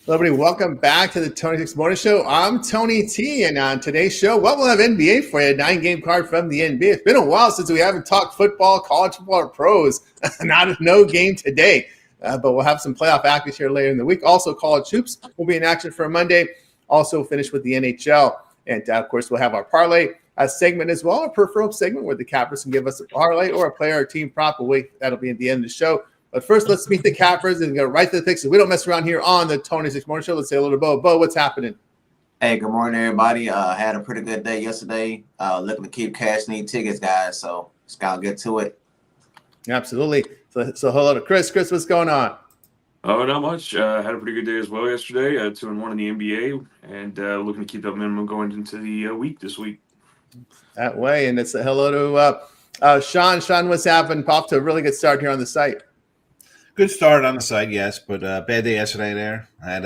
Hello, everybody. Welcome back to the Tony Six Morning Show. I'm Tony T, and on today's show, we'll have NBA for you. A 9-game card from the NBA. It's been a while since we haven't talked football, college football, or pros. No game today, but we'll have some playoff action here later in the week. Also, college hoops will be in action for Monday. Also, finish with the NHL, and of course, we'll have our parlay segment as well, our peripheral segment where the cappers can give us a parlay or a player or team prop. That'll be at the end of the show. But first, let's meet the cappers and go right to the picks. We don't mess around here on the Tony Six Morning Show. Let's say hello to Bo. Bo, what's happening? Hey, good morning, everybody. Had a pretty good day yesterday. Looking to keep cashing these tickets, guys. So let's gotta get to it. Absolutely. So hello to Chris. Chris, what's going on? Oh, not much. Had a pretty good day as well yesterday. 2-1 in the NBA, and looking to keep that minimum going into the week this week. That way, and it's a hello to Sean. Sean, what's happened? Off to a really good start here on the site. Good start on the site, yes, but bad day yesterday there. I had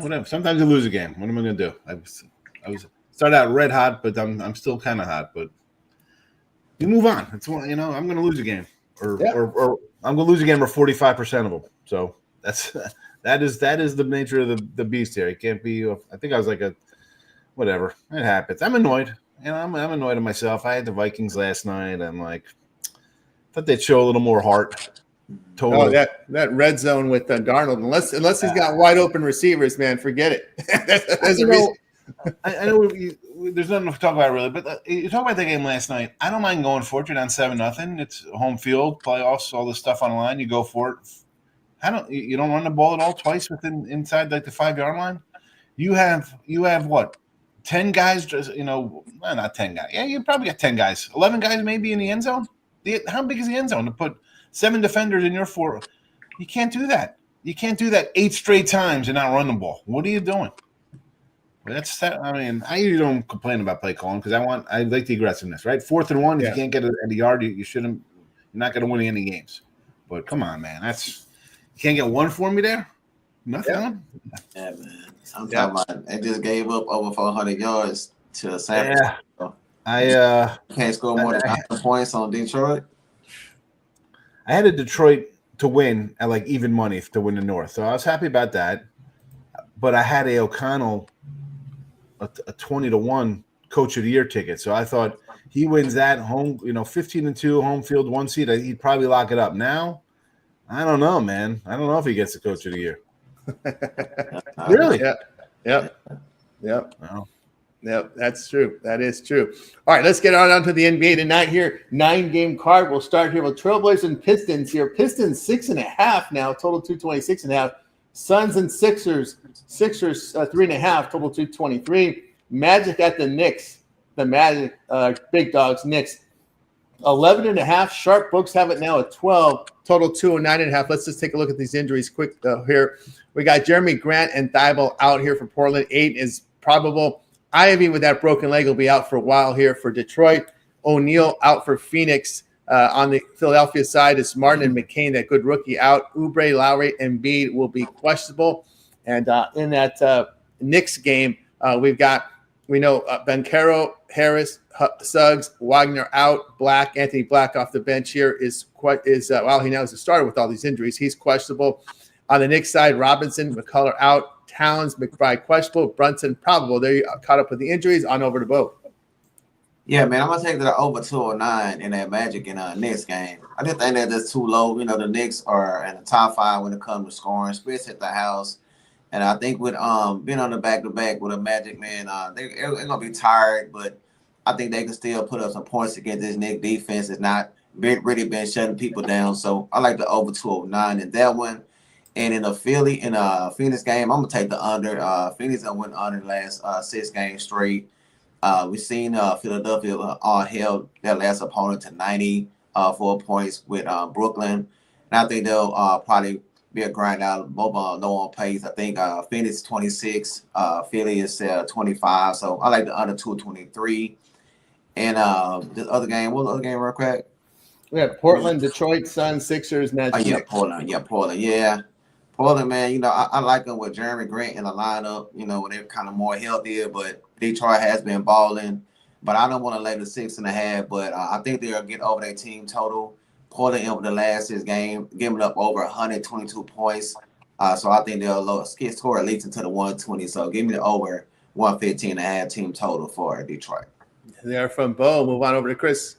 whatever. Sometimes you lose a game. What am I going to do? I was started out red hot, but I'm still kind of hot. But you move on. It's I'm going to lose a game, or I'm going to lose a game, or 45% of them. So that is the nature of the beast here. It can't be. I think I was like whatever. It happens. I'm annoyed. I'm annoyed at myself. I had the Vikings last night. I'm like. Thought they'd show a little more heart. Totally. Oh, that red zone with Darnold. Unless he's got wide open receivers, man, forget it. I know there's nothing to talk about really, but you talk about the game last night. I don't mind going for it. You're down 7-0. It's home field, playoffs, all this stuff on the line. You go for it. You don't run the ball at all twice inside like the 5-yard line. You have what? 10 guys? Just not 10 guys. Yeah, you probably got 10 guys. 11 guys maybe in the end zone. How big is the end zone to put 7 defenders in your 4? You can't do that. You can't do that 8 straight times and not run the ball. What are you doing? I usually don't complain about play calling because I like the aggressiveness, right? 4th and 1, if you can't get a yard, you shouldn't. You're not going to win any games. But come on, man, you can't get one for me there. Nothing. Yeah, man. I'm talking about. They just gave up over 400 yards to San Francisco. Can't score more than 100 points on Detroit. I had a Detroit to win at like even money to win the North, so I was happy about that. But I had a O'Connell a 20-1 Coach of the Year ticket, so I thought he wins that home. 15-2 home field, 1 seed. He'd probably lock it up. Now, I don't know, man. I don't know if he gets the Coach of the Year. Really? Yep. Wow. Yep, that's true. That is true. All right, let's get on to the NBA tonight here. 9-game card. We'll start here with Trailblazers and Pistons here. Pistons 6.5 now, total 226.5. Suns and Sixers 3.5, total 223. Magic at the Knicks. The Magic, big dogs, Knicks 11.5. Sharp books have it now at 12, total 209.5. Let's just take a look at these injuries quick here. We got Jeremy Grant and Thibault out here for Portland. 8 is probable. Ivy with that broken leg will be out for a while here for Detroit. O'Neal out for Phoenix. On the Philadelphia side is Martin and McCain, that good rookie, out. Oubre, Lowry, and Embiid will be questionable. And in that Knicks game, we know Banchero, Harris, Suggs, Wagner out. Anthony Black off the bench here he now is a starter with all these injuries. He's questionable. On the Knicks side, Robinson, McCullough out. Towns, McBride questionable, Brunson probable. There you caught up with the injuries. On over to Bo. Yeah, man, I'm gonna take the over 209 in that Magic and Knicks game. I just think that's too low. The Knicks are in the top 5 when it comes to scoring. Spitz at the house, and I think with being on the back-to-back with a Magic, man, they're gonna be tired, but I think they can still put up some points against this Knicks defense. It's not really been shutting people down, so I like the over 209 in that one. And in Phoenix game, I'm gonna take the under. Phoenix went under the last 6 games straight. We've seen Philadelphia held their last opponent to 94 points with Brooklyn, and I think they'll probably be a grind out. Both low on pace. I think Phoenix 26, Philly is 25. So I like the under 223. And this other game, what was the other game, real quick? We have Portland, Detroit, Suns, Sixers, Magic. Portland. Yeah. Portland, man, I like them with Jeremy Grant in the lineup, when they're kind of more healthier, but Detroit has been balling. But I don't want to lay the 6.5, but I think they'll get over their team total. Portland over the last 6 games, giving up over 122 points. So I think they'll score at least into the 120. So give me the over 115.5 team total for Detroit. They're from Bo. Move on over to Chris.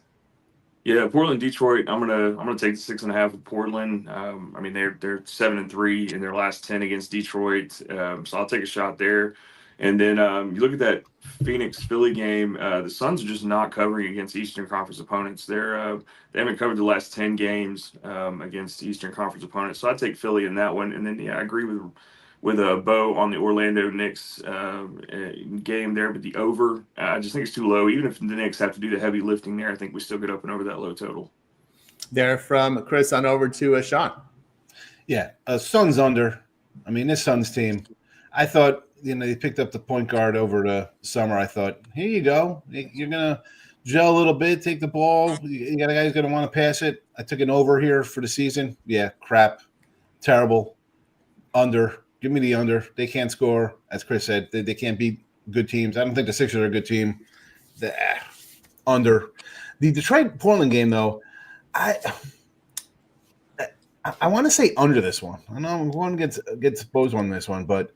Yeah, Portland, Detroit. I'm gonna take the 6.5 with Portland. I mean they're 7-3 in their last 10 against Detroit, so I'll take a shot there. And then you look at that Phoenix Philly game. The Suns are just not covering against Eastern Conference opponents. They haven't covered the last 10 games against Eastern Conference opponents. So I take Philly in that one. And then I agree with a Bo on the Orlando Knicks game there, but the over, I just think it's too low. Even if the Knicks have to do the heavy lifting there, I think we still get up and over that low total. There from Chris on over to Sean. Yeah, Suns under. I mean, this Suns team, I thought, they picked up the point guard over the summer. I thought, here you go. You're going to gel a little bit, take the ball. You got a guy who's going to want to pass it. I took an over here for the season. Yeah, crap. Terrible. Under. Give me the under. They can't score. As Chris said, they can't beat good teams. I don't think the Sixers are a good team. Under. The Detroit-Portland game, though, I want to say under this one. I know one gets exposed on this one, but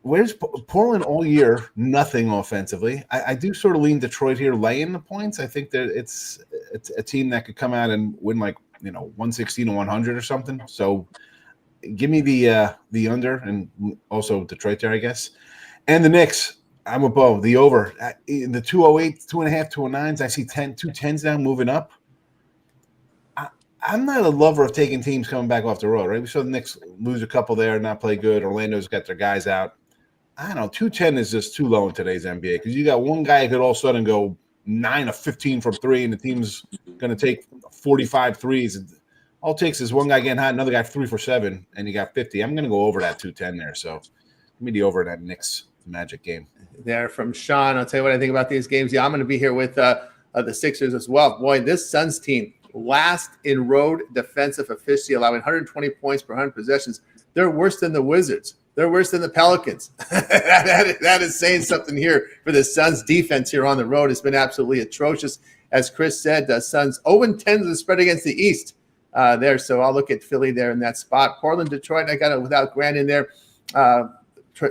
where's Portland all year? Nothing offensively. I do sort of lean Detroit here, laying the points. I think that it's a team that could come out and win 116 to 100 or something. So give me the under, and also Detroit there, I guess. And the Knicks, I'm above the over. In the 208, 2.5, 209s, I see 2 10s now moving up. I'm not a lover of taking teams coming back off the road, right? We saw the Knicks lose a couple there, not play good. Orlando's got their guys out. I don't know. 210 is just too low in today's NBA because you got one guy who could all of a sudden go 9 of 15 from 3, and the team's going to take 45 threes. All it takes is one guy getting hot, another guy 3 for 7, and you got 50. I'm going to go over that 210 there. So give me the over in that Knicks Magic game. There from Sean. I'll tell you what I think about these games. Yeah, I'm going to be here with the Sixers as well. Boy, this Suns team, last in road defensive efficiency, allowing 120 points per 100 possessions. They're worse than the Wizards. They're worse than the Pelicans. that is saying something here for the Suns defense here on the road. It's been absolutely atrocious. As Chris said, the Suns 0-10 to the spread against the East there. So I'll look at Philly there in that spot. Portland, Detroit, I got it without Grant in there.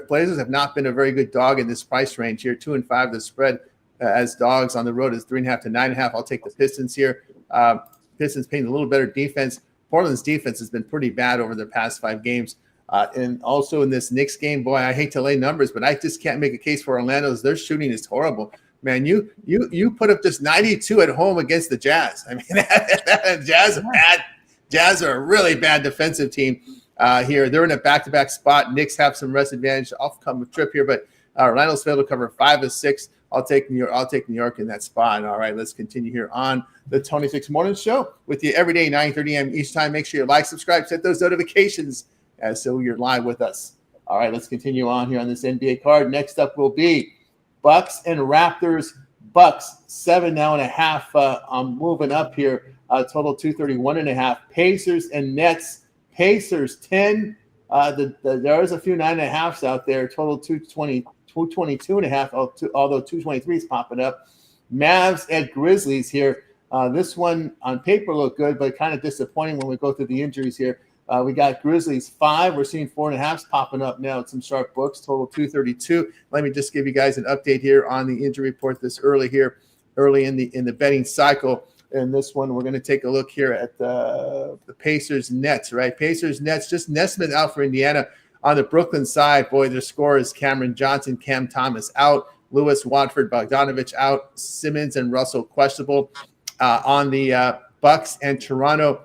Blazers have not been a very good dog in this price range here. 2-5 the spread as dogs on the road is 3.5 to 9.5. I'll take the Pistons here. Pistons paying a little better defense. Portland's defense has been pretty bad over the past 5 games. And also in this Knicks game, boy, I hate to lay numbers, but I just can't make a case for Orlando's. Their shooting is horrible. Man, you put up just 92 at home against the Jazz. I mean, Jazz are a really bad defensive team here. They're in a back-to-back spot. Knicks have some rest advantage. I'll come with trip here, but Orlando's failed to cover 5 of 6. I'll take New York in that spot. All right, let's continue here on the Tony Six Morning Show with you every day, 9:30 a.m. each time. Make sure you like, subscribe, set those notifications so you're live with us. All right, let's continue on here on this NBA card. Next up will be Bucks and Raptors. Bucks 7.5. I'm moving up here. Total 231.5. Pacers and Nets. Pacers 10. There is a few 9.5s out there. Total 222.5. Although 223 is popping up. Mavs at Grizzlies here. This one on paper looked good, but kind of disappointing when we go through the injuries here. We got Grizzlies 5. We're seeing 4.5s popping up now at some sharp books. Total 232. Let me just give you guys an update here on the injury report this early in the betting cycle. And this one, we're going to take a look here at the Pacers Nets, right? Pacers Nets, just Nesmith out for Indiana. On the Brooklyn side, boy, their scorers Cameron Johnson, Cam Thomas out, Lewis, Watford, Bogdanovich out, Simmons and Russell questionable. On the Bucks and Toronto,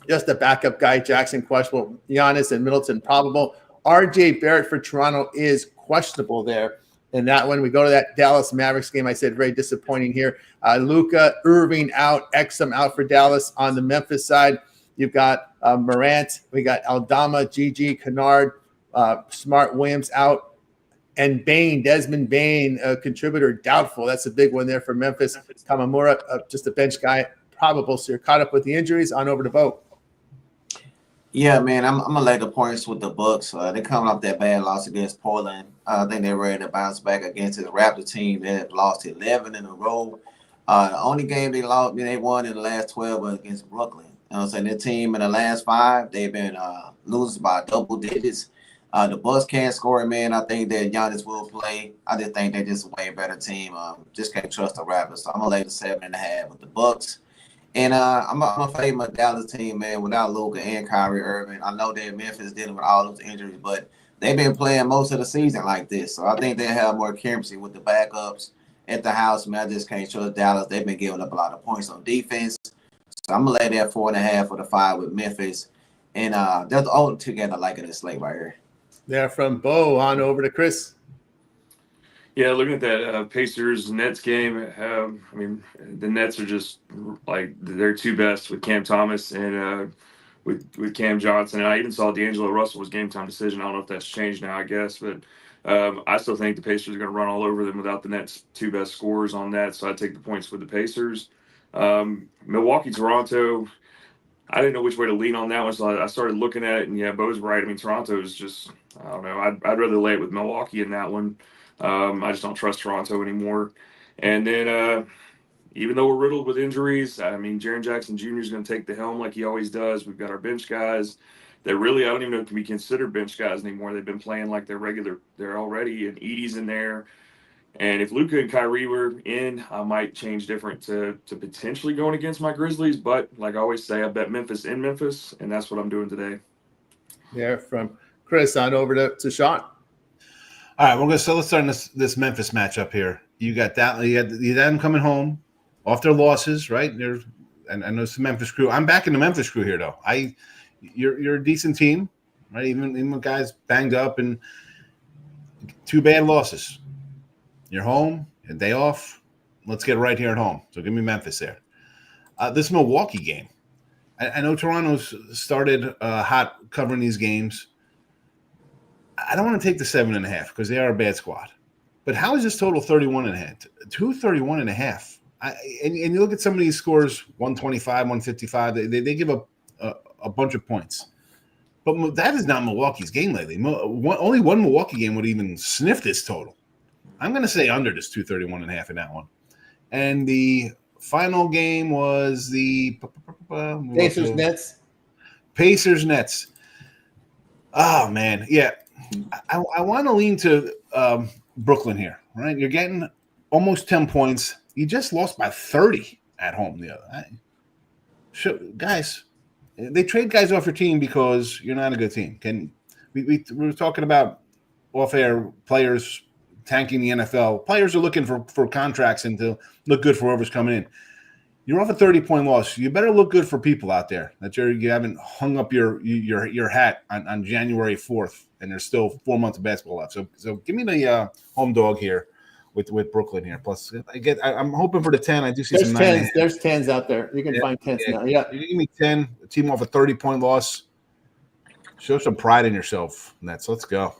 just a backup guy, Jackson questionable, Giannis and Middleton probable. RJ Barrett for Toronto is questionable there. In that one, we go to that Dallas Mavericks game. I said very disappointing here. Luka, Irving out, Exum out for Dallas. On the Memphis side, you've got Morant. We got Aldama, GG, Kennard, Smart, Williams out. And Bain, Desmond Bain, a contributor, doubtful. That's a big one there for Memphis. Kamamura, just a bench guy, probable. So you're caught up with the injuries. On over to Bo. Yeah, man, I'm gonna lay the points with the Bucks. They're coming off that bad loss against Portland. I think they're ready to bounce back against the Raptor team that lost 11 in a row. The only game they won in the last 12 was against Brooklyn. You know what I'm saying? Their team in the last 5, they've been losing by double digits. The Bucks can't score, man. I think that Giannis will play. I just think they're just a way better team. Just can't trust the Raptors. So I'm gonna lay the 7.5 with the Bucks. And I'm gonna favor my Dallas team, man, without Luka and Kyrie Irving. I know that Memphis is dealing with all those injuries, but they've been playing most of the season like this. So I think they have more chemistry with the backups at the house. Man, I just can't trust Dallas. They've been giving up a lot of points on defense. So I'm gonna lay that 4.5 for the 5 with Memphis. And they're the only two games I like in this slate right here. There from Bo on over to Chris. Yeah, looking at that Pacers-Nets game, I mean, the Nets are just like their two best with Cam Thomas and with Cam Johnson. And I even saw D'Angelo Russell was game time decision. I don't know if that's changed now, I guess, but I still think the Pacers are going to run all over them without the Nets' two best scorers on that. So I take the points with the Pacers. Milwaukee, Toronto. I didn't know which way to lean on that one, so I started looking at it, and yeah, Bo's right. I mean, Toronto is just, I don't know. I'd rather lay it with Milwaukee in that one. I just don't trust Toronto anymore. And then even though we're riddled with injuries, I mean, Jaren Jackson Jr. is going to take the helm like he always does. We've got our bench guys that really, I don't even know if can be considered bench guys anymore. They've been playing like they're regular. They're already, and Edie's in there. And if Luka and Kyrie were in, I might change different to potentially going against my Grizzlies. But like I always say, I bet Memphis in Memphis, and that's what I'm doing today. There from Chris on over to Sean. All right, let's start this Memphis matchup here. You got that. You got them coming home off their losses, right? And I know it's the Memphis crew. I'm back in the Memphis crew here, though. You're a decent team, right? Even with guys banged up and 2 bad losses. You're home, a day off. Let's get it right here at home. So give me Memphis there. This Milwaukee game. I know Toronto's started hot covering these games. I don't want to take the 7.5 because they are a bad squad. But how is this total 31.5? 231.5. And you look at some of these scores, 125, 155. They give up a bunch of points. But that is not Milwaukee's game lately. Only one Milwaukee game would even sniff this total. I'm going to say under this 231.5 in that one. And the final game was the Pacers-Nets. Pacers-Nets. Oh, man. Yeah. I want to lean to Brooklyn here, right? You're getting almost 10 points. You just lost by 30 at home the other night. Guys, they trade guys off your team because you're not a good team. We were talking about off-air players tanking the NFL. Players are looking for contracts and to look good for whoever's coming in. You're off a 30-point loss. You better look good for people out there that you haven't hung up your hat on January 4th, and there's still 4 months of basketball left. So give me the home dog here with Brooklyn here. Plus, I'm hoping for the 10. I do see some 9. There's 10s out there. You can find 10s now. Yeah, you give me 10. A team off a 30-point loss. Show some pride in yourself, Nets. Let's go.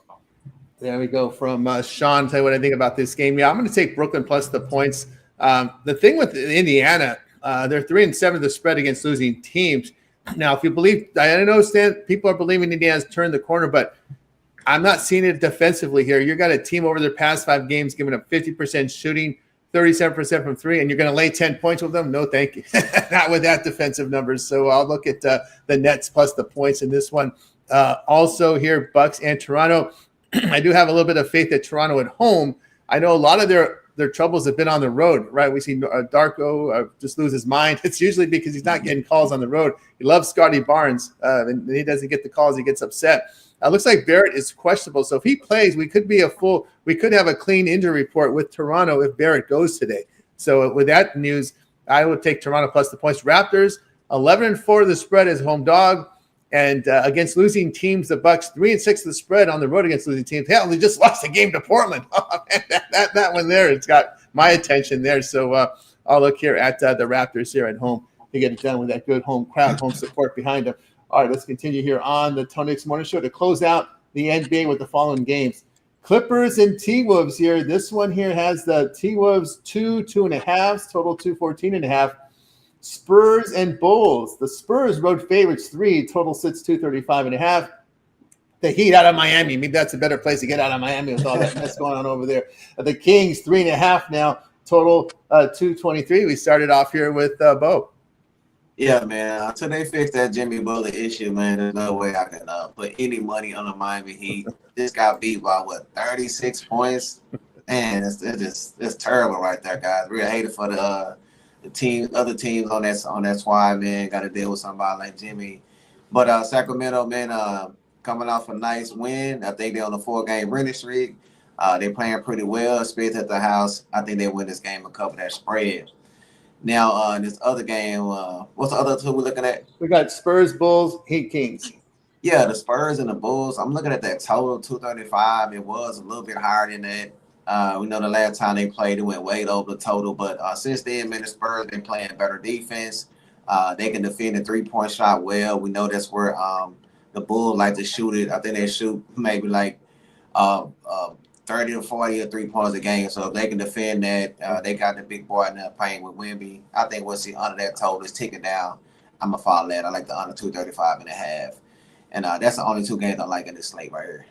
There we go from Sean. Tell you what I think about this game. Yeah, I'm going to take Brooklyn plus the points. The thing with Indiana, they're 3-7 the spread against losing teams. Now, if you believe, I understand people are believing Indiana's turned the corner, but I'm not seeing it defensively here. You got a team over their past 5 games giving up 50% shooting, 37% from 3, and you're going to lay 10 points with them? No, thank you. Not with that defensive numbers. So I'll look at the Nets plus the points in this one. Also here, Bucks and Toronto. I do have a little bit of faith that Toronto at home. I know a lot of their troubles have been on the road, right? We see Darko just lose his mind. It's usually because he's not getting calls on the road. He loves Scotty Barnes, and he doesn't get the calls. He gets upset. Looks like Barrett is questionable. So if he plays, we could have a clean injury report with Toronto if Barrett goes today. So with that news, I would take Toronto plus the points. Raptors 11-4 the spread as home dog. And against losing teams, the Bucks 3-6 the spread on the road against losing teams. Hell, they just lost a game to Portland. Oh, man, that one there, it's got my attention there. So I'll look here at the Raptors here at home to get it done with that good home crowd, home support behind them. All right, let's continue here on the Tony X Morning Show to close out the NBA with the following games. Clippers and T-Wolves here. This one here has the T-Wolves 2.5, total 214.5. Spurs and Bulls. The Spurs road favorites 3, total sits 235.5. The Heat out of Miami. Maybe that's a better place to get out of Miami with all that mess going on over there. The Kings 3.5 now, total 223. We started off here with Bo. Yeah, man. Until they fix that Jimmy Butler issue, man, there's no way I can put any money on the Miami Heat. Just got beat by 36 points. Man, it's terrible right there, guys. Real hated for the team, other teams on that squad, man. Got to deal with somebody like Jimmy. But Sacramento, man, coming off a nice win. I think they're on a 4-game winning streak. They're playing pretty well. Spence at the house. I think they win this game and cover that spread. Now, in this other game, what's the other two we're looking at? We got Spurs, Bulls, Heat, Kings. Yeah, the Spurs and the Bulls. I'm looking at that total 235. It was a little bit higher than that. We know the last time they played, it went way over the total. But since then, man, the Spurs been playing better defense. They can defend the 3-point shot well. We know that's where the Bulls like to shoot it. I think they shoot maybe like 30 to 40 or 3 points a game. So if they can defend that, they got the big boy in there playing with Wemby. I think we'll see under that total is ticking down. I'm going to follow that. I like the under 235.5. And that's the only 2 games I like in this slate right here.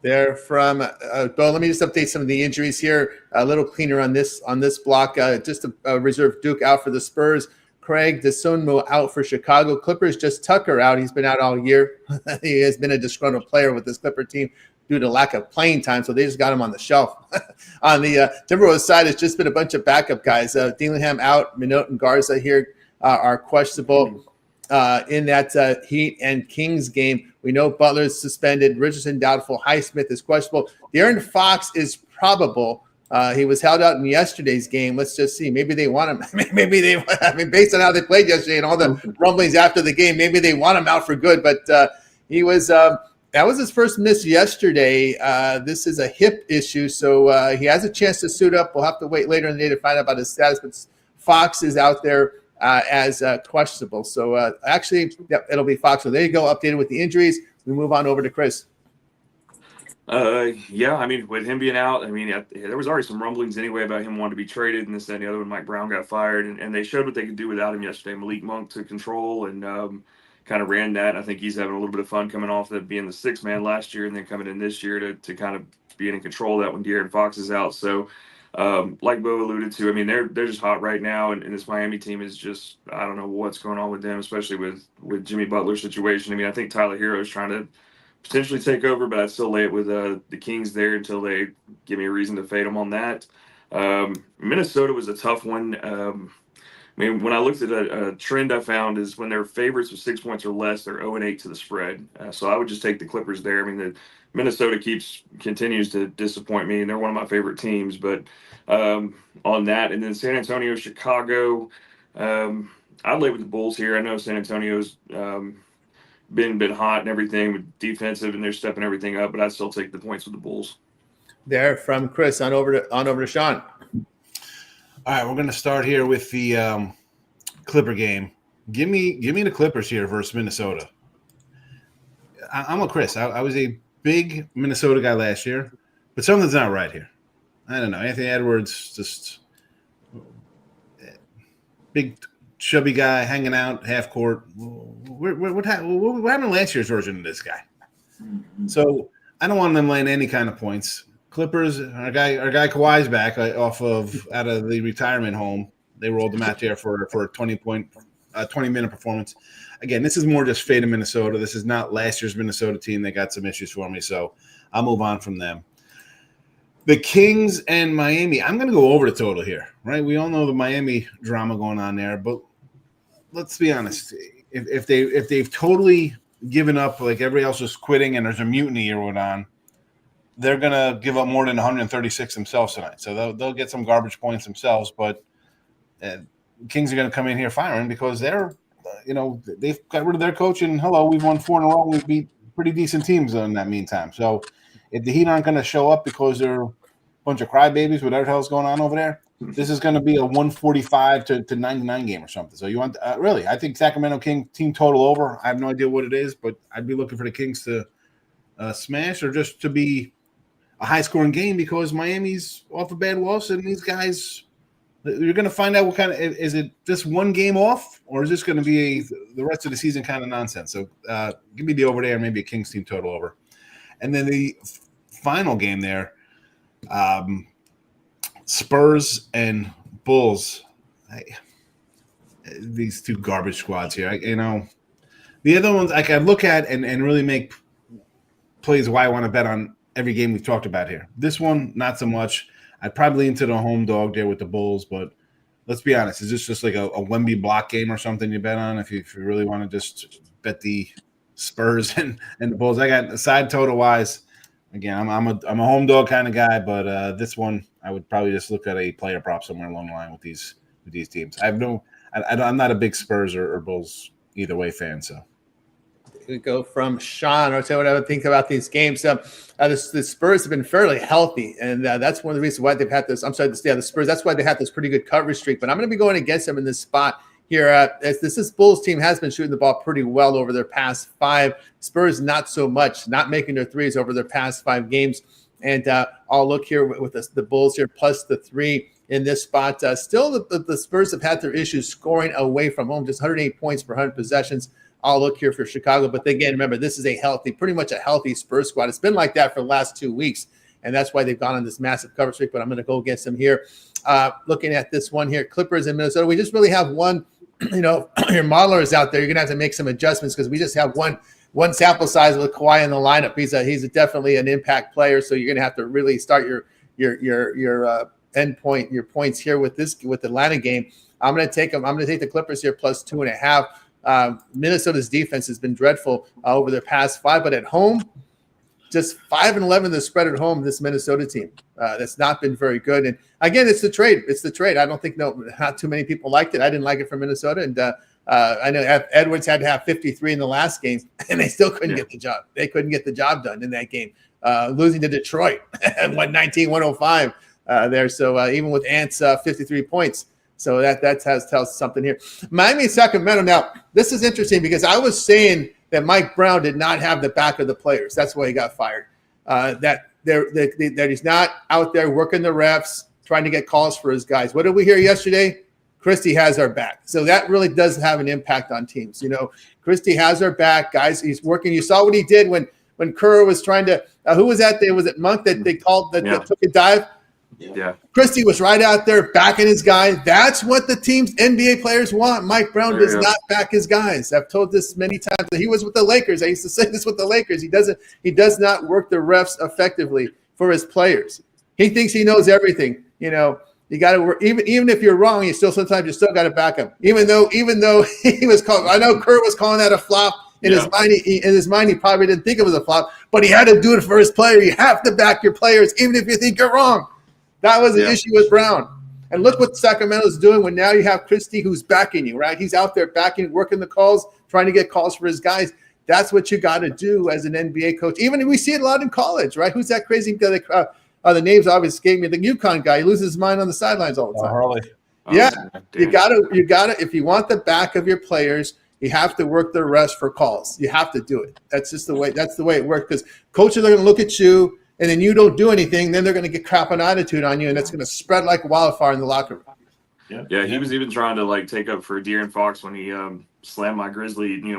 They're from Bo. Let me just update some of the injuries here. A little cleaner on this block. Just a reserve Duke out for the Spurs. Craig Desunmo out for Chicago. Clippers, just Tucker out. He's been out all year. He has been a disgruntled player with this Clipper team due to lack of playing time, so they just got him on the shelf. On the Timberwolves side, it's just been a bunch of backup guys. Dillingham out. Minot and Garza here are questionable. In that Heat and Kings game, we know Butler's suspended. Richardson doubtful. Highsmith is questionable. De'Aaron Fox is probable. He was held out in yesterday's game. Let's just see. Maybe they want him. Maybe they. I mean, based on how they played yesterday and all the rumblings after the game, maybe they want him out for good. But he was. That was his first miss yesterday. This is a hip issue, so he has a chance to suit up. We'll have to wait later in the day to find out about his status. But Fox is out there as questionable. So actually, yep, it'll be Fox. So there you go, updated with the injuries. We move on over to Chris. Yeah, I mean, with him being out, I mean, there was already some rumblings anyway about him wanting to be traded and this, that, and the other when Mike Brown got fired. And they showed what they could do without him yesterday. Malik Monk took control and kind of ran that. I think he's having a little bit of fun coming off of being the 6th man last year and then coming in this year to kind of being in control of that when De'Aaron Fox is out. So, like Bo alluded to, I mean, they're just hot right now. And this Miami team is just, I don't know what's going on with them, especially with Jimmy Butler's situation. I mean, I think Tyler Hero is trying to potentially take over, but I'd still lay it with the Kings there until they give me a reason to fade them on that. Minnesota was a tough one. I mean, when I looked at a trend I found is when they're favorites with 6 points or less, they're 0-8 to the spread. So I would just take the Clippers there. I mean, the Minnesota continues to disappoint me, and they're one of my favorite teams. But on that, and then San Antonio, Chicago, I'd lay with the Bulls here. I know San Antonio's been hot and everything with defensive, and they're stepping everything up, but I'd still take the points with the Bulls. There from Chris on over to Sean. All right, we're going to start here with the Clipper game. Give me the Clippers here versus Minnesota. I'm with Chris. I was a big Minnesota guy last year, but something's not right here. I don't know. Anthony Edwards, just big chubby guy hanging out half court. What happened to last year's version of this guy? So I don't want them laying any kind of points. Clippers, our guy Kawhi's back out of the retirement home. They rolled him out there for a 20-minute performance. Again, this is more just fading Minnesota. This is not last year's Minnesota team. They got some issues for me, so I'll move on from them. The Kings and Miami. I'm going to go over the total here, right? We all know the Miami drama going on there, but let's be honest. If they've totally given up, like everybody else is quitting, and there's a mutiny going on, they're going to give up more than 136 themselves tonight. So they'll get some garbage points themselves, but Kings are going to come in here firing because they're, they've got rid of their coach, and we've won 4 in a row. We've beat pretty decent teams in that meantime. So if the Heat aren't going to show up because they're a bunch of crybabies, whatever the hell's going on over there, this is going to be a 145 to 99 game or something. So you want really? I think Sacramento King team total over. I have no idea what it is, but I'd be looking for the Kings to smash or just to be a high-scoring game because Miami's off a bad loss, and these guys, you're going to find out what kind of – is it just one game off, or is this going to be the rest of the season kind of nonsense? So give me the over there, maybe a Kings team total over. And then the final game there, Spurs and Bulls. these two garbage squads here. The other ones I can look at and really make plays why I want to bet on every game we've talked about here. This one, not so much. I'd probably lean to the home dog there with the Bulls, but let's be honest. Is this just like a Wemby block game or something you bet on if you really want to just bet the Spurs and the Bulls? I got side total wise. Again, I'm a home dog kind of guy, but this one I would probably just look at a player prop somewhere along the line with these teams. I'm not a big Spurs or Bulls either way fan. So we go from Sean or say what I would think about these games. The Spurs have been fairly healthy, and that's one of the reasons why they've had this. I'm sorry, the Spurs. That's why they had this pretty good coverage streak. But I'm going to be going against them in this spot here. As this Bulls team has been shooting the ball pretty well over their past 5. Spurs not so much, not making their threes over their past 5 games. And I'll look here with the Bulls here plus the 3 in this spot. Still, the Spurs have had their issues scoring away from home, just 108 points per 100 possessions. I'll look here for Chicago. But again, remember, this is pretty much a healthy Spurs squad. It's been like that for the last 2 weeks, and that's why they've gone on this massive cover streak. But I'm going to go against them here. Looking at this one here, Clippers in Minnesota. We just really have one, your modelers out there. You're going to have to make some adjustments because we just have one sample size with Kawhi in the lineup. He's definitely an impact player, so you're going to have to really start your end point, your points here with the Atlanta game. I'm going to take them. I'm going to take the Clippers here plus 2.5. Minnesota's defense has been dreadful over their past 5, but at home, just 5-11 the spread at home. This Minnesota team that's not been very good. And again, it's the trade. I don't think not too many people liked it. I didn't like it for Minnesota, and I know Edwards had to have 53 in the last game, and they still couldn't get the job. They couldn't get the job done in that game, losing to Detroit at 119-105 there. So even with Ant's 53 points. So that tells us something here. Miami, Sacramento. Now, this is interesting because I was saying that Mike Brown did not have the back of the players. That's why he got fired. That he's not out there working the refs, trying to get calls for his guys. What did we hear yesterday? Christie has our back. So that really does have an impact on teams. Christie has our back, guys. He's working. You saw what he did when Kerr was trying to who was that? Was it Monk that they called that took a dive? Yeah. Christie was right out there backing his guy. That's what the team's NBA players want. Mike Brown does not back his guys. I've told this many times. He was with the Lakers. I used to say this with the Lakers. He does not work the refs effectively for his players. He thinks he knows everything. You got to work. Even if you're wrong, you still got to back him. Even though he was called, I know Kurt was calling that a flop. In his mind, he probably didn't think it was a flop, but he had to do it for his player. You have to back your players, even if you think you're wrong. That was an issue with Brown. And look what Sacramento's doing when now you have Christie who's backing you, right? He's out there backing, working the calls, trying to get calls for his guys. That's what you got to do as an NBA coach. Even we see it a lot in college, right? Who's that crazy guy? The names obviously escaped me. The UConn guy. He loses his mind on the sidelines all the time. Harley. Yeah. You gotta, if you want the back of your players, you have to work the rest for calls. You have to do it. That's just the way it works because coaches are going to look at you and then you don't do anything, then they're going to get crap on attitude on you, and it's going to spread like wildfire in the locker room. Yeah, he was even trying to take up for De'Aaron Fox when he slammed my Grizzly. He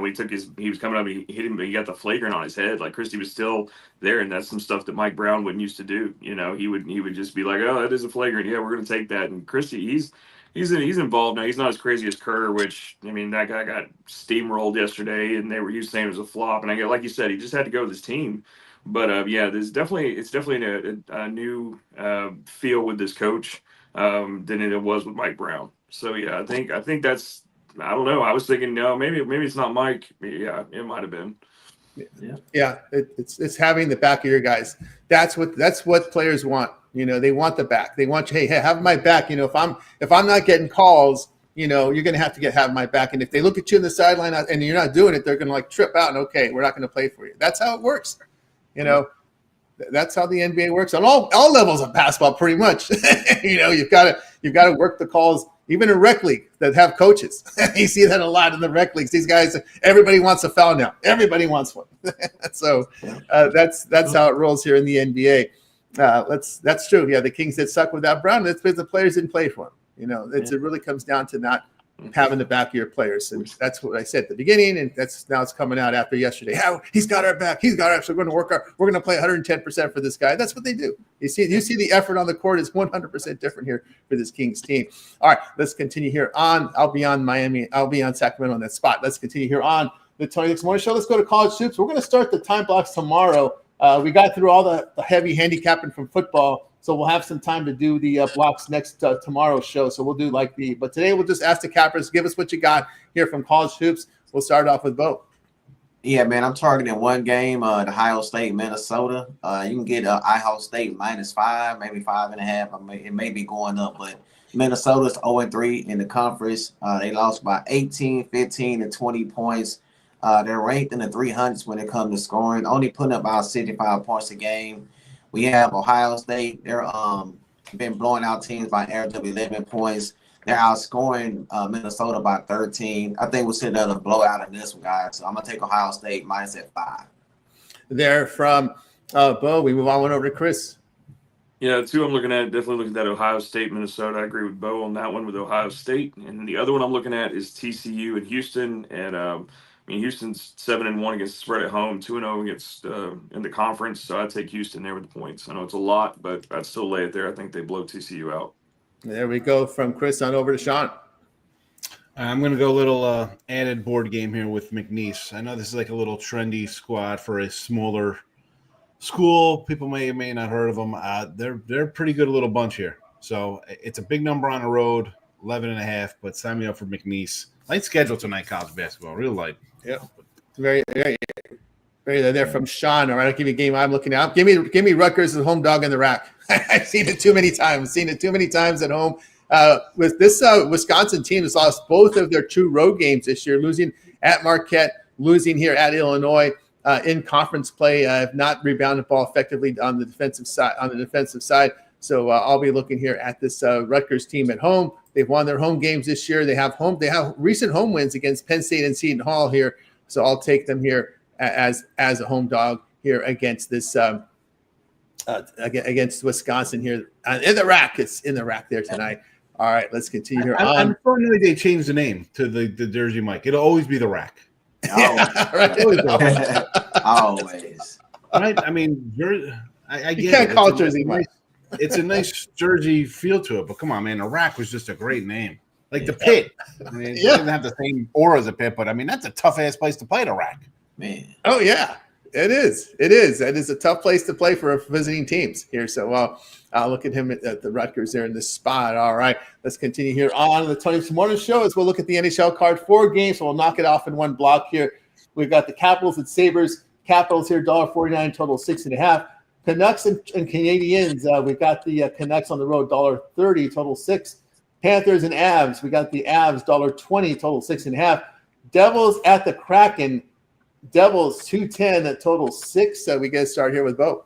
was coming up, he hit him, but he got the flagrant on his head. Like Christie was still there, and that's some stuff that Mike Brown wouldn't used to do. He would just be like, "Oh, that is a flagrant. Yeah, we're going to take that." And Christie, he's involved now. He's not as crazy as Kerr, which that guy got steamrolled yesterday, and he was saying it was a flop. And like you said, he just had to go with his team. But it's definitely a new feel with this coach than it was with Mike Brown. So I think that's, I don't know. I was thinking maybe it's not Mike. Yeah, it might have been. Yeah, it's having the back of your guys. That's what players want. They want the back. They want you. Hey, have my back. If I'm not getting calls, you're going to have to have my back. And if they look at you in the sideline and you're not doing it, they're going to trip out and okay, we're not going to play for you. That's how it works. That's how the NBA works on all levels of basketball, pretty much. You've got to work the calls, even in rec league that have coaches. You see that a lot in the rec leagues. These guys, everybody wants a foul now. Everybody wants one. So that's how it rolls here in the NBA. That's true. Yeah, the Kings did suck without Brown. That's because the players didn't play for him. It really comes down to not have in the back of your players. And that's what I said at the beginning, and now it's coming out after yesterday. How he's got our back. He's got our. So we're going to play 110% for this guy. That's what they do. You see the effort on the court is 100% different here for this Kings team. All right, let's continue here on. I'll be on Miami. I'll be on Sacramento on that spot. Let's continue here on the Tony Nix Morning Show. Let's go to college hoops. We're going to start the time blocks tomorrow. We got through all the heavy handicapping from football, so we'll have some time to do the blocks next tomorrow's show. So we'll do but today we'll just ask the cappers, give us what you got here from college hoops. We'll start off with Bo. Yeah, man, I'm targeting one game, the Ohio State, Minnesota. You can get Ohio State -5, maybe 5.5. It may be going up, but Minnesota's 0-3 in the conference. They lost by 18, 15, and 20 points. They're ranked in the 300s when it comes to scoring, only putting up about 65 points a game. We have Ohio State. They're been blowing out teams by average of 11 points. They're outscoring Minnesota by 13. I think we'll see another blowout in this one, guys. So I'm going to take Ohio State -5. There from Bo. We move on over to Chris. Yeah, two I'm looking at, definitely looking at Ohio State, Minnesota. I agree with Bo on that one with Ohio State. And the other one I'm looking at is TCU and Houston. And Houston's 7-1 against the spread at home, 2-0 against in the conference. So I'd take Houston there with the points. I know it's a lot, but I'd still lay it there. I think they blow TCU out. There we go from Chris on over to Sean. I'm going to go a little added board game here with McNeese. I know this is like a little trendy squad for a smaller school. People may or may not heard of them. They're a pretty good little bunch here. So it's a big number on the road, 11.5, but sign me up for McNeese. Light schedule tonight, college basketball, real light. Yeah, very, very, very. There from Sean. All right, I'll give you a game I'm looking at. Give me Rutgers as home dog in the rack. I've seen it too many times. Seen it too many times at home. With this Wisconsin team has lost both of their 2 road games this year, losing at Marquette, losing here at Illinois in conference play. Have not rebounded the ball effectively on the defensive side. So I'll be looking here at this Rutgers team at home. They've won their home games this year. They have recent home wins against Penn State and Seton Hall here. So I'll take them here as a home dog here against this against Wisconsin here in the rack. It's in the rack there tonight. All right, let's continue here. Unfortunately, they changed the name to the Jersey Mike. It'll always be the rack. Yeah, right. Always. Right? I mean, I get you can't it. call it Jersey Mike. It's a nice Jersey feel to it, but come on, man. Iraq was just a great name. Like the Pit. I mean, it doesn't have the same aura as a Pit, but I mean, that's a tough-ass place to play at Iraq. Man. Oh, yeah. It is. It is. It is a tough place to play for visiting teams here. So I'll look at him at the Rutgers there in this spot. All right. Let's continue here on the Tony Nix Morning Show as we'll look at the NHL card. 4 games, so we'll knock it off in one block here. We've got the Capitals and Sabres. Capitals here, $1.49, total 6.5. Canucks and Canadiens, we've got the Canucks on the road, $1.30, total 6. Panthers and Avs, we got the Avs, $1.20, total 6.5. Devils at the Kraken, Devils 210, a total 6. So we get to start here with Bo.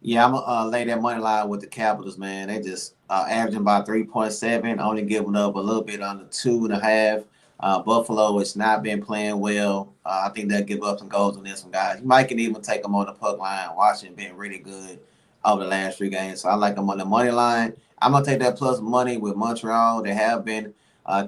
Yeah, I'm gonna lay that money line with the Capitals, man. They just averaging about 3.7, only giving up a little bit under 2.5. Buffalo has not been playing well. I think they'll give up some goals on this one, guys. You might can even take them on the puck line. Washington been really good over the last 3 games, so I like them on the money line. I'm gonna take that plus money with Montreal. They have been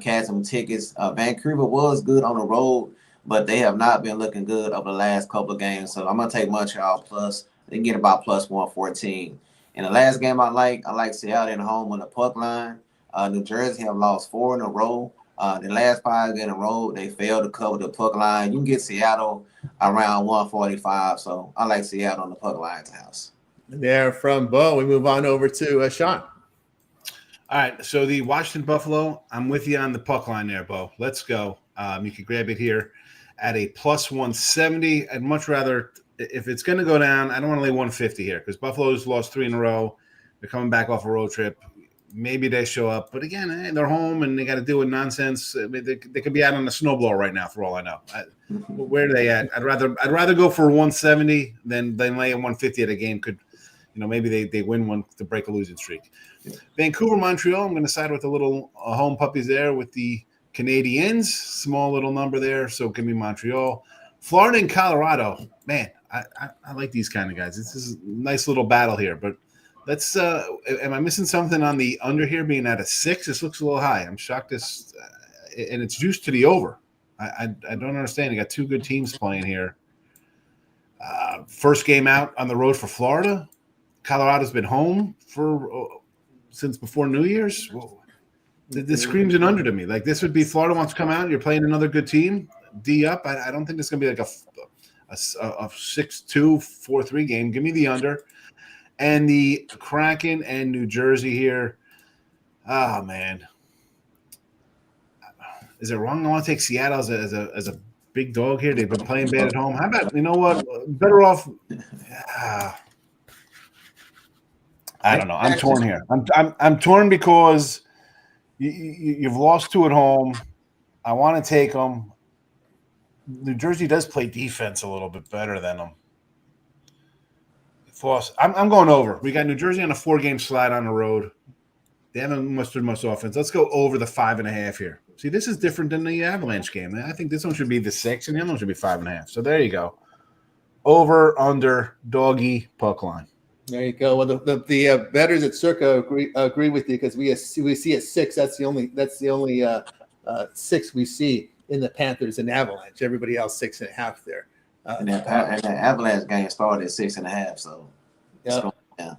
casting some tickets. Vancouver was good on the road, but they have not been looking good over the last couple of games. So I'm gonna take Montreal plus. They get about plus 114. In the last game, I like Seattle at home on the puck line. New Jersey have lost 4 in a row. The last 5 in a row, they failed to cover the puck line. You can get Seattle around 145. So I like Seattle on the puck line at the house. There from Bo, we move on over to Sean. All right, so the Washington Buffalo, I'm with you on the puck line there, Bo. Let's go. You can grab it here at a plus 170. I'd much rather, if it's going to go down, I don't want to lay 150 here because Buffalo's lost 3 in a row. They're coming back off a road trip. Maybe they show up, but again, they're home and they got to deal with nonsense. I mean, they could be out on the snowblower right now, for all I know. Where are they at? I'd rather go for 170 than lay a 150 at a game. Could, maybe they win one to break a losing streak. Vancouver, Montreal. I'm going to side with the little home puppies there with the Canadiens. Small little number there, so give me Montreal. Florida and Colorado. Man, I like these kind of guys. This is a nice little battle here, but. Let's. Am I missing something on the under here being at a 6? This looks a little high. I'm shocked. and it's juiced to the over. I don't understand. You got two good teams playing here. First game out on the road for Florida. Colorado's been home since before New Year's. Whoa. This screams an under to me. Like, this would be Florida wants to come out. You're playing another good team. D up. I don't think this is going to be like a 6-2, 4-3 game. Give me the under. And the Kraken and New Jersey here. Oh, man. Is it wrong? I want to take Seattle as a big dog here. They've been playing bad at home. How about, you know what? Better off. I don't know. I'm torn here. I'm torn because you've lost 2 at home. I want to take them. New Jersey does play defense a little bit better than them. I'm going over. We got New Jersey on a 4-game slide on the road. They haven't mustered much offense. Let's go over the 5.5 here. See, this is different than the Avalanche game. I think this one should be the 6, and the other one should be 5.5. So there you go. Over, under, doggy, puck line. There you go. Well, the bettors at Circa agree with you because we see a 6. That's the only 6 we see in the Panthers and Avalanche. Everybody else 6.5 there. And the Avalanche game started at 6.5. So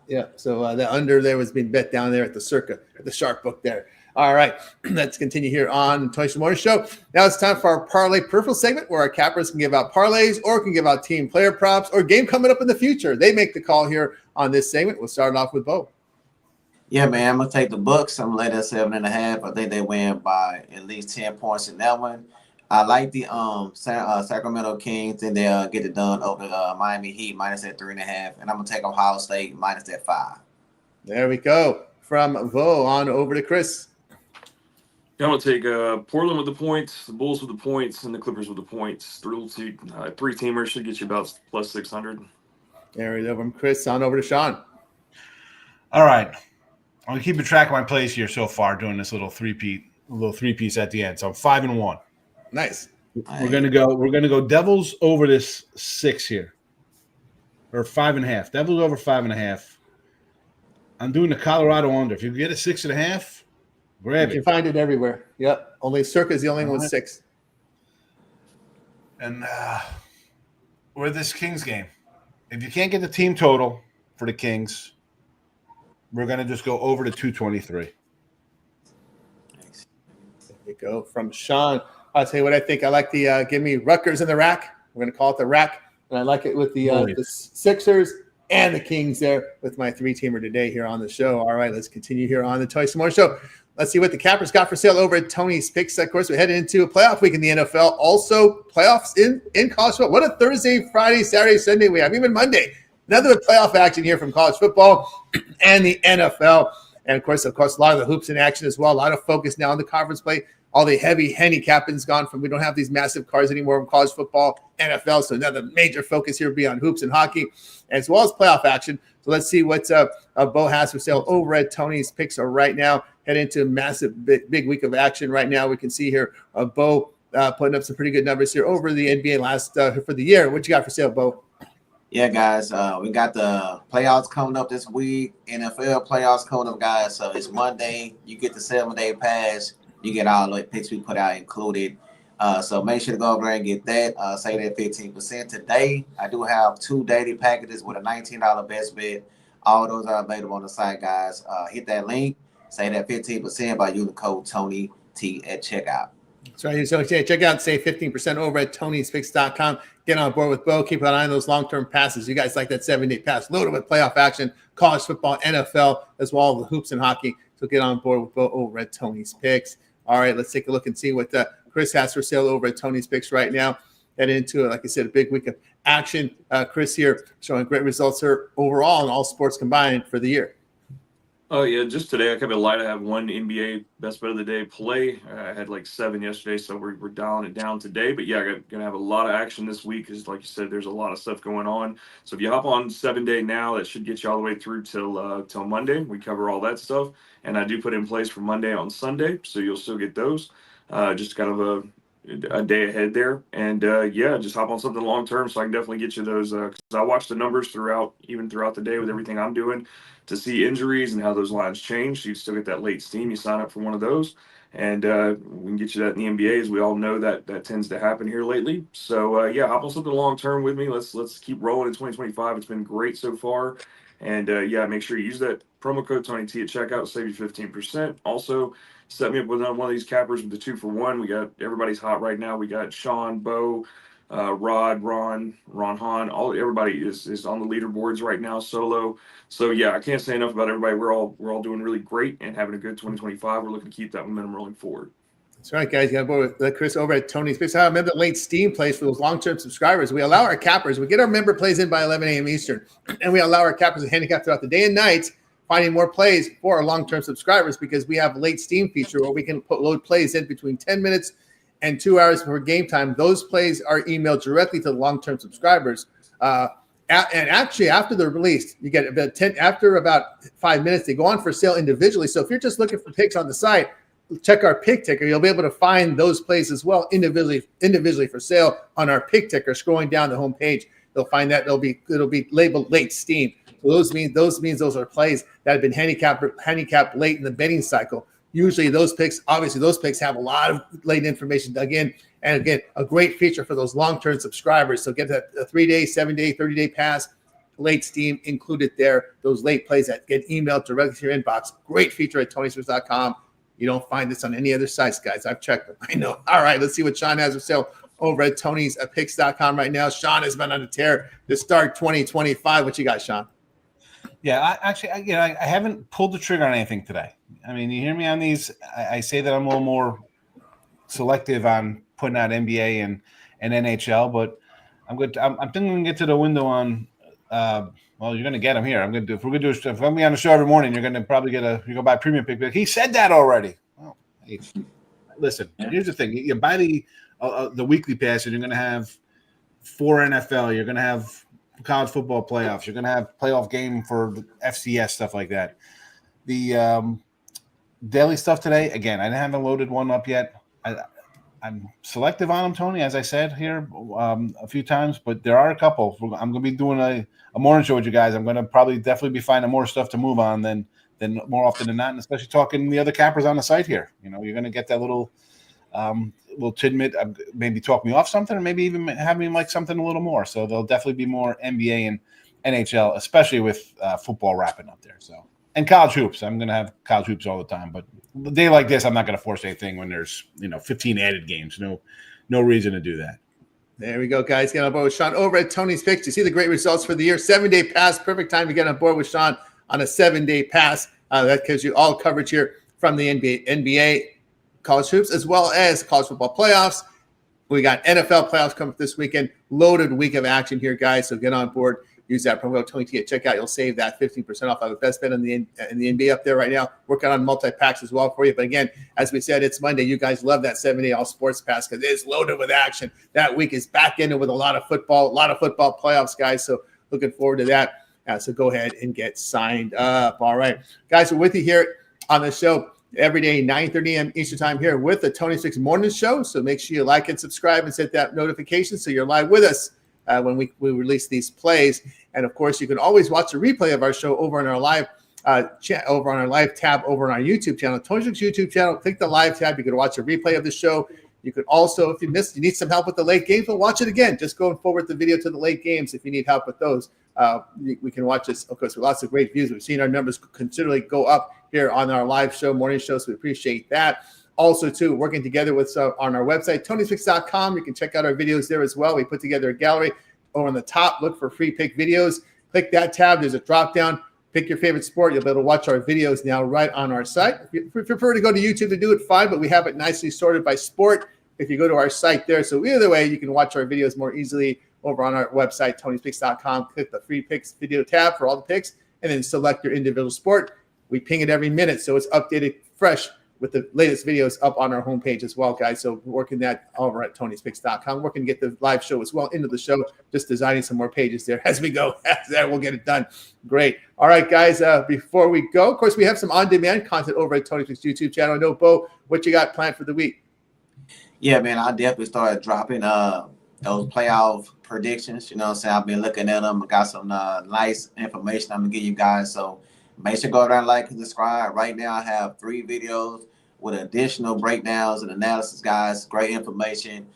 yeah. So the under there was being bet down there at the Circa, at the Sharp Book there. All right, let's continue here on Tony Morning Show. Now it's time for our Parlay Peripheral segment where our cappers can give out parlays or can give out team player props or game coming up in the future. They make the call here on this segment. We'll start off with Bo. Yeah, man, I'm going to take the Bucks. I'm going to lay that 7.5. I think they win by at least 10 points in that one. I like the Sacramento Kings, and they'll get it done over Miami Heat minus that 3.5. And I'm going to take Ohio State minus that 5. There we go. From Bo on over to Chris. I'm going to take Portland with the points, the Bulls with the points, and the Clippers with the points. 3-teamers should get you about plus 600. There we go from Chris on over to Sean. All right. I'm keeping track of my plays here so far doing this little three-piece at the end. So I'm 5-1. Nice. We're gonna go Devils over this 6 here. Or 5.5. Devils over 5.5. I'm doing the Colorado under. If you get a 6.5, grab it. You can find it everywhere. Yep. Only Circa is the only one with 6. And we're this Kings game. If you can't get the team total for the Kings, we're going to just go over to 223. There you go. From Sean, I'll tell you what I think. I like the give me Rutgers in the rack. We're going to call it the rack. And I like it with the Sixers and the Kings there with my 3-teamer today here on the show. All right, let's continue here on the Toy Some More Show. Let's see what the cappers got for sale over at Tony's Picks. Of course, we're heading into a playoff week in the NFL. Also, playoffs in college football. What a Thursday, Friday, Saturday, Sunday we have. Even Monday. Another playoff action here from college football and the NFL. And, of course, a lot of the hoops in action as well. A lot of focus now on the conference play. All the heavy handicapping's gone from we don't have these massive cards anymore in college football, NFL. So another major focus here will be on hoops and hockey as well as playoff action. So let's see what Bo has for sale over at Tony's Picks right now. Head into a massive big week of action right now. We can see here Bo putting up some pretty good numbers here over the NBA last for the year. What you got for sale, Bo? Yeah, guys, we got the playoffs coming up this week. NFL playoffs coming up, guys. So it's Monday. You get the 7-day pass. You get all the picks we put out included. So make sure to go over there and get that. Say that 15%. Today, I do have 2 daily packages with a $19 best bet. All those are available on the site, guys. Hit that link. Say that 15% by using the code TONY T at checkout. That's right. So check out, save 15% over at Tony'sPicks.com. Get on board with Bo. Keep an eye on those long-term passes. You guys like that 7-day pass. Loaded with playoff action, college football, NFL, as well as the hoops and hockey. So get on board with Bo over at Tony's Picks. All right, let's take a look and see what Chris has for sale over at Tony's Picks right now. Heading into, like I said, a big week of action. Chris here showing great results here overall in all sports combined for the year. Oh, yeah, just today I kept it light. I have 1 NBA best bet of the day play. I had like 7 yesterday, so we're dialing it down today. But, yeah, I'm going to have a lot of action this week because, like you said, there's a lot of stuff going on. So if you hop on 7-day now, that should get you all the way through till Monday. We cover all that stuff. And I do put in place for Monday on Sunday, so you'll still get those. Just kind of a day ahead there. And, just hop on something long-term so I can definitely get you those. Because I watch the numbers throughout the day with everything I'm doing to see injuries and how those lines change. So you still get that late steam. You sign up for one of those. And we can get you that in the NBA, as we all know that tends to happen here lately. So yeah, hop on something long term with me. Let's keep rolling in 2025. It's been great so far. And yeah, make sure you use that promo code Tony T at checkout, save you 15%. Also, set me up with one of these cappers with the 2-for-1. We got everybody's hot right now. We got Sean, Bo, Rod, Ron Hahn. Everybody is on the leaderboards right now, solo. So yeah, I can't say enough about everybody. We're all doing really great and having a good 2025. We're looking to keep that momentum rolling forward. That's right, guys. You got board with Chris over at Tony's Picks. I remember the late Steam plays for those long-term subscribers. We allow our cappers. We get our member plays in by 11 a.m. Eastern, and we allow our cappers to handicap throughout the day and night, finding more plays for our long-term subscribers because we have a late Steam feature where we can load plays in between 10 minutes and 2 hours for game time. Those plays are emailed directly to the long-term subscribers. And actually, after they're released, you get after about 5 minutes, they go on for sale individually. So if you're just looking for picks on the site, check our pick ticker. You'll be able to find those plays as well individually for sale on our pick ticker. Scrolling down the home page, they'll find that it'll be labeled late Steam. So those means those are plays that have been handicapped late in the betting cycle. Usually those picks have a lot of late information dug in. And again, a great feature for those long-term subscribers. So get a 3-day, 7-day, 30-day pass, late Steam included there. Those late plays that get emailed directly to your inbox. Great feature at TonySports.com. You don't find this on any other sites, guys. I've checked them. I know. All right, let's see what Sean has for sale over at Tony'sPicks.com right now. Sean has been on a tear to start 2025. What you got, Sean? Yeah, I haven't pulled the trigger on anything today. I mean, you hear me on these. I say that I'm a little more selective on putting out NBA and NHL, but I'm good. I'm thinking we can get to the window on. Well, you're going to get them here. If we're going to be on the show every morning, you're going to probably you go buy premium pick. But he said that already. Well, hey, listen, here's the thing: you buy the weekly pass, and you're going to have 4 NFL. You're going to have college football playoffs. You're going to have playoff game for the FCS, stuff like that. The daily stuff today, again, I haven't loaded one up yet. I'm selective on them, Tony, as I said here a few times, but there are a couple. I'm going to be doing a morning show with you guys. I'm going to probably definitely be finding more stuff to move on than more often than not, and especially talking the other cappers on the site here. You know, you're going to get that little tidbit, maybe talk me off something, or maybe even have me like something a little more. So there'll definitely be more NBA and NHL, especially with football wrapping up there. So, and college hoops. I'm going to have college hoops all the time, but a day like this, I'm not going to force anything when there's 15 added games. No reason to do that. There we go, guys. Get on board with Sean over at Tony's Picks. You see the great results for the year. 7-day pass, perfect time to get on board with Sean on a 7-day pass. That gives you all coverage here from the NBA, college hoops, as well as college football playoffs. We got NFL playoffs coming up this weekend. Loaded week of action here, guys. So get on board. Use that promo code Tony T at checkout. You'll save that 15% off. I have a best bet in the NBA up there right now. Working on multi-packs as well for you. But again, as we said, it's Monday. You guys love that 7-day all sports pass because it's loaded with action. That week is back into with a lot of football playoffs, guys. So looking forward to that. So go ahead and get signed up. All right. Guys, we're with you here on the show every day, 9:30 a.m. Eastern time here with the Tony's Picks Morning Show. So make sure you like and subscribe and set that notification so you're live with us when we release these plays. And of course, you can always watch a replay of our show over on our live chat, over on our live tab over on our YouTube channel, Tony's Picks YouTube channel. Click the live tab. You can watch a replay of the show. You could also, if you need some help with the late games, we'll watch it again. Just going forward the video to the late games if you need help with those. We can watch this, of course, with lots of great views. We've seen our numbers considerably go up here on our live show, morning show, so we appreciate that. Also, too, working together with on our website, Tony'sPicks.com. You can check out our videos there as well. We put together a gallery over on the top. Look for free pick videos. Click that tab. There's a drop down. Pick your favorite sport. You'll be able to watch our videos now right on our site. If you prefer to go to YouTube to do it, fine, but we have it nicely sorted by sport if you go to our site there. So either way, you can watch our videos more easily over on our website, Tony'sPicks.com. Click the free picks video tab for all the picks, and then select your individual sport. We ping it every minute, so it's updated fresh with the latest videos up on our homepage as well, guys. So working that over at Tony'sPicks.com. Working to get the live show as well into the show, just designing some more pages there as we go. There, we'll get it done. Great. All right, guys, before we go, of course, we have some on-demand content over at Tony's Picks YouTube channel. I know, Bo, what you got planned for the week? Yeah, man, I definitely started dropping those playoff predictions. You know what I'm saying? I've been looking at them. I got some nice information I'm going to give you guys. So make sure to go down, like, and subscribe. Right now, I have 3 videos with additional breakdowns and analysis, guys. Great information.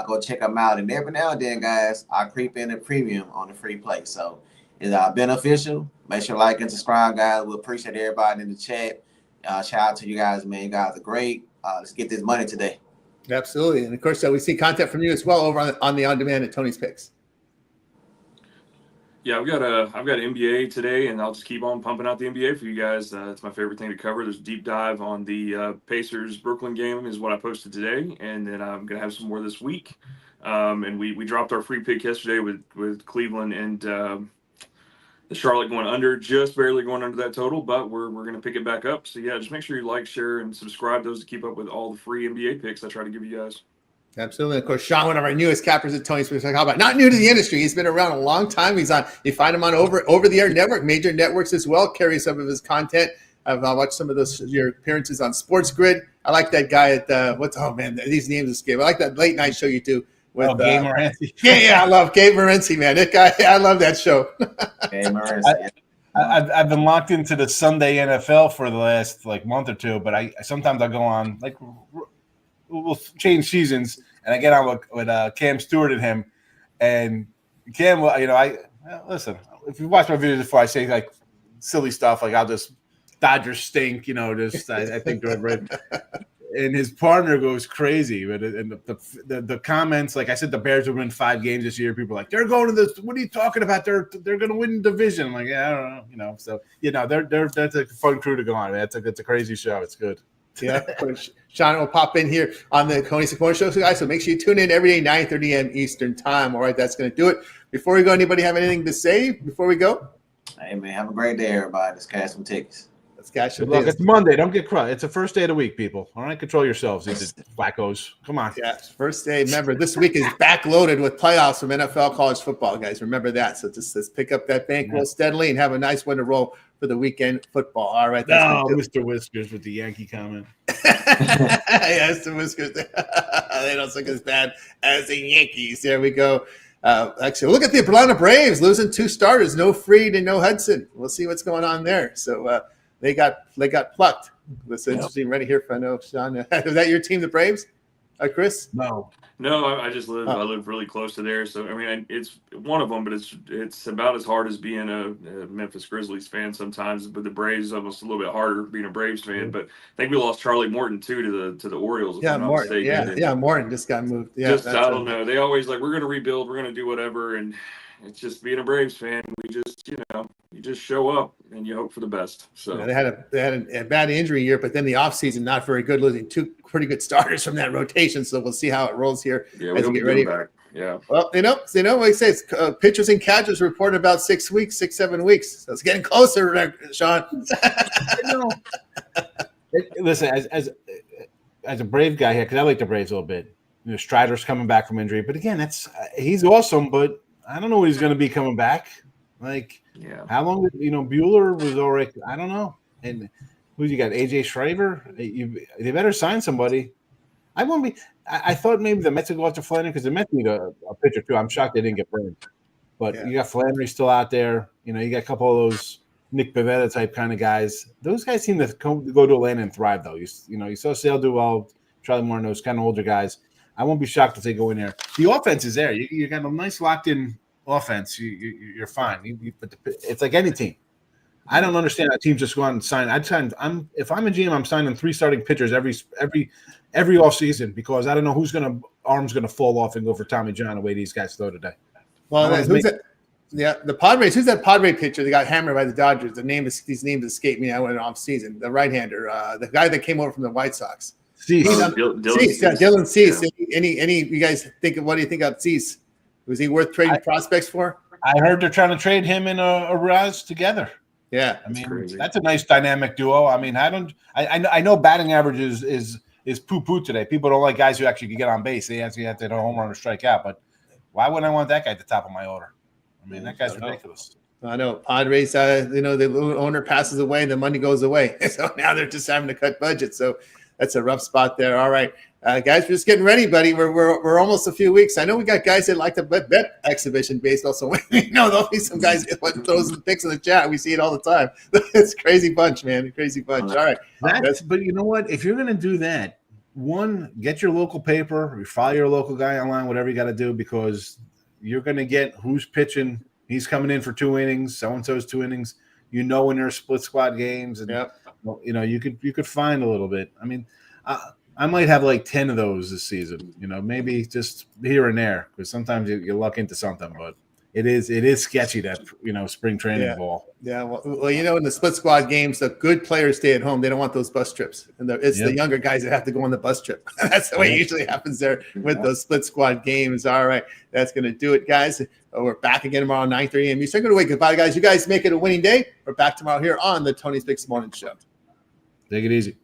Go check them out. And every now and then, guys, I creep in a premium on the free play. So it's beneficial. Make sure to like and subscribe, guys. We appreciate everybody in the chat. Shout out to you guys, man. You guys are great. Let's get this money today. Absolutely. And of course, we see content from you as well over on the on-demand at Tony's Picks. Yeah, I've got NBA today, and I'll just keep on pumping out the NBA for you guys. It's my favorite thing to cover. There's a deep dive on the Pacers-Brooklyn game is what I posted today, and then I'm going to have some more this week. And we dropped our free pick yesterday with Cleveland and the Charlotte going under, just barely going under that total, but we're going to pick it back up. So, yeah, just make sure you like, share, and subscribe those to keep up with all the free NBA picks I try to give you guys. Absolutely. Of course, Sean, one of our newest cappers at Tony's Picks. How about not new to the industry? He's been around a long time. You find him on over the air network, major networks as well. Carries some of his content. I've watched some of your appearances on Sports Grid. I like that guy at these names escape. I like that late night show you do with Gabe Morency. Yeah, I love Gabe Morency, man. That guy, I love that show. Gabe Morency. I've been locked into the Sunday NFL for the last month or two, but sometimes I go on we'll change seasons, and I get on with Cam Stewart and him, and Cam, listen, if you watch my videos before, I say silly stuff I'll just Dodgers stink, I think they're red. And his partner goes crazy, but the comments, like I said, the Bears will win 5 games this year. People are like, they're going to this. What are you talking about? They're going to win the division. I'm like, yeah, I don't know, So that's a fun crew to go on. Man. It's a crazy show. It's good. Yeah, Sean will pop in here on the Coney Sapone Show, guys. So make sure you tune in every day, 9:30 a.m. Eastern Time. All right, that's going to do it. Before we go, anybody have anything to say before we go? Hey, man, have a great day, everybody. Let's cash some tickets. Let's cash some tickets. Look, it's Monday. Don't get crushed. It's the first day of the week, people. All right, control yourselves, these wackos. Come on. Yeah, first day. Remember, this week is backloaded with playoffs from NFL college football, guys. Remember that. So just let's pick up that bankroll steadily and have a nice one to roll for the weekend football. All right. Mr. Whiskers with the Yankee comment. Yes, the Whiskers. They don't look as bad as the Yankees. There we go. Actually, look at the Atlanta Braves losing 2 starters, no Freed and no Hudson. We'll see what's going on there. So they got plucked. That's interesting. Ready here for I know, Sean. Is that your team, the Braves? Chris? No, I just live. I live really close to there, so I mean, it's one of them, but it's about as hard as being a Memphis Grizzlies fan sometimes. But the Braves is almost a little bit harder being a Braves fan. But I think we lost Charlie Morton too to the Orioles. Yeah, Morton. Yeah, Morton just got moved. Yeah, I don't know. They always we're going to rebuild, we're going to do whatever, and it's just being a Braves fan. We just you just show up and you hope for the best. So they had a bad injury year, but then the offseason not very good, losing 2 pretty good starters from that rotation. So we'll see how it rolls here as we get ready. Back. Yeah. Well, like I say, pitchers and catchers reported about 6 weeks, 7 weeks. So it's getting closer, Sean. Listen, as a Brave guy here, because I like the Braves a little bit. Strider's coming back from injury, but again, he's awesome, but I don't know what he's going to be coming back. How long? Bueller was already. I don't know. And who you got? AJ Shriver. They better sign somebody. I won't be. I thought maybe the Mets would go after Flannery because the Mets need a pitcher too. I'm shocked they didn't get burned. But you got Flannery still out there. You got a couple of those Nick Pivetta type kind of guys. Those guys seem to go to Atlanta and thrive though. You saw Sale do well. Charlie Moore, those kind of older guys. I won't be shocked if they go in there. The offense is there. You got a nice locked-in offense. You're fine. But it's like any team. I don't understand how teams just go out and sign. If I'm a GM, I'm signing 3 starting pitchers every offseason because I don't know whose arm's gonna fall off and go for Tommy John the way these guys throw today. Well, the Padres. Who's that Padre pitcher that got hammered by the Dodgers? These names escape me. I went off season. The right-hander, the guy that came over from the White Sox. Dylan Cease. Yeah. Any you guys think? What do you think of Cease? Was he worth trading prospects for? I heard they're trying to trade him and Araz together. Yeah, I mean that's a nice dynamic duo. I mean, I know batting average is poo today. People don't like guys who actually can get on base. They actually have to hit a home run or strike out. But why wouldn't I want that guy at the top of my order? I mean, that guy's ridiculous. I know Padres. The owner passes away, the money goes away. So now they're just having to cut budget. So That's a rough spot there. All right, guys, we're just getting ready, buddy. We're almost a few weeks. I know we got guys that like to bet exhibition baseball, so we know there'll be some guys that throws the picks in the chat. We see it all the time. It's a crazy bunch, man. A crazy bunch. All right, but you know what? If you're going to do that, one, get your local paper, or follow your local guy online, whatever you got to do, because you're going to get who's pitching. He's coming in for 2 innings. So and so's 2 innings. You know when there's split squad games, and you know you could find a little bit. I mean, I might have like 10 of those this season. You know, maybe just here and there, because sometimes you luck into something, but. It is sketchy, that spring training ball. Yeah, well, in the split squad games, the good players stay at home. They don't want those bus trips, and it's the younger guys that have to go on the bus trip. That's the way it usually happens there with those split squad games. All right, that's going to do it, guys. We're back again tomorrow, 9:30 a.m. Eastern. Good goodbye, guys. You guys make it a winning day. We're back tomorrow here on the Tony's Picks Morning Show. Take it easy.